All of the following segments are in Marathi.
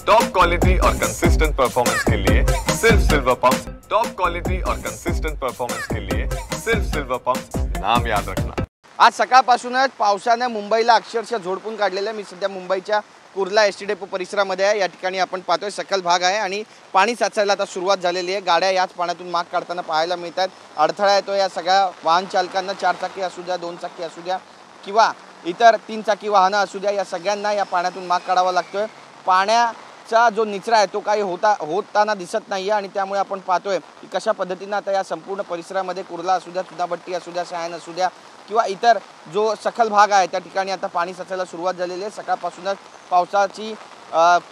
टॉप क्वालिटी और कंसिस्टेंट परफॉर्मेंस के लिए सिर्फ सिल्वर पंप्स। टॉप क्वालिटी और कंसिस्टेंट परफॉर्मेंस के लिए सिर्फ सिल्वर पंप्स, नाम याद रखना। आज सकाळपासूनच पावसाने मुंबईला अक्षरशः झोडपून काढलेलं आहे। मी सध्या मुंबईच्या कुर्ला एसटी डेपो परिसरामध्ये आहे। या ठिकाणी आपण पाहतोय सखल भाग आहे आणि पाणी साचायला आता सुरुवात झालेली आहे। गाड्या याच पाण्यातून माग काढताना पाहायला मिळतात। अडथळा येतो या सगळ्या वाहन चालकांना, 4 चाकी असू द्या, 2 चाकी असू द्या किंवा इतर 3 चाकी वाहनं असू द्या, या सगळ्यांना या पाण्यातून माग काढावा लागतोय। पाण्याचा जो निचरा आहे तो काही होताना दिसत नाहीये आणि त्यामुळे आपण पाहतोय की कशा पद्धतीने आता या संपूर्ण परिसरामध्ये कुर्ला असू द्या, चुनाभट्टी असू द्या, सायन असू द्या किंवा इतर जो सखल भाग आहे त्या ठिकाणी आता पाणी साचायला सुरुवात झालेली आहे। सकाळपासूनच पावसाची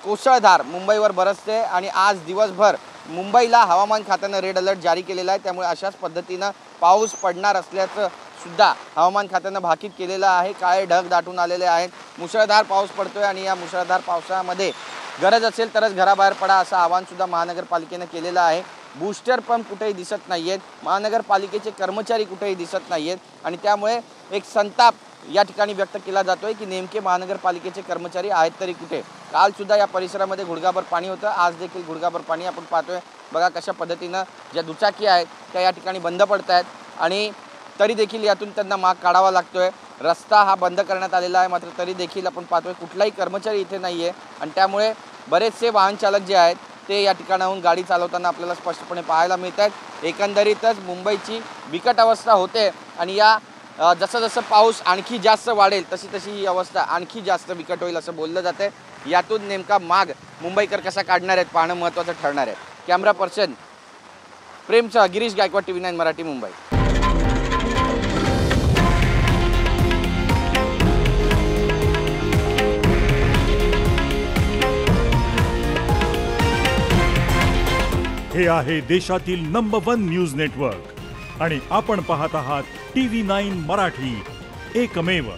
कोसळधार मुंबईवर बरसते आणि आज दिवसभर मुंबईला हवामान खात्याने रेड अलर्ट जारी केलेला आहे। त्यामुळे अशाच पद्धतीने पाऊस पडणार असल्याचं सुद्धा हवामान खात्याने भाकीत केलेलं आहे। काळे ढग दाटून आलेले आहेत, मुसळधार पाऊस पडतोय आणि या मुसळधार पावसामध्ये गरज असेल तरच घराबाहेर पडा असं आवाहन सुद्धा महानगरपालिकेने केलेलं आहे। बूस्टर पंप कुठेही दिसत नाहीयेत, महानगरपालिकेचे कर्मचारी कुठेही दिसत नाहीयेत आणि त्यामुळे एक संताप या ठिकाणी व्यक्त केला जातोय की नेमके महानगरपालिकेचे कर्मचारी आहेत तरी कुठे। काल सुद्धा या परिसरामध्ये गुडघाभर पाणी होतं, आज देखील गुडघाभर पाणी आपण पाहतोय। बघा कशा पद्धतीने ज्या दुचाकी आहेत त्या या ठिकाणी बंद पडत आहेत आणि तरी देखील यातून त्यांना माग काढावा लागतोय। रस्ता हा बंद करण्यात आलेला आहे, मात्र तरी देखील आपण पाहतोय कुठलाही कर्मचारी इथे नाहीये आणि त्यामुळे बरेचसे वाहन चालक जे आहेत ते या ठिकाणाहून गाडी चालवताना आपल्याला स्पष्टपणे पाहायला मिळतात। एकंदरीतच मुंबईची बिकट अवस्था होते आणि या जसं जसं पाऊस आणखी जास्त वाढेल तशी तशी ही अवस्था आणखी जास्त बिकट होईल असं बोललं जाते। यातून नेमका माग मुंबईकर कसा काढणार आहेत पाहणं महत्त्वाचं ठरणार आहे। कॅमेरा पर्सन प्रेमसह गिरीश गायकवाड, TV9 मराठी, मुंबई। हे आहे देशातील नंबर 1 न्यूज नेटवर्क आणि आपण पाहत आहात TV9 मराठी, एकमेव।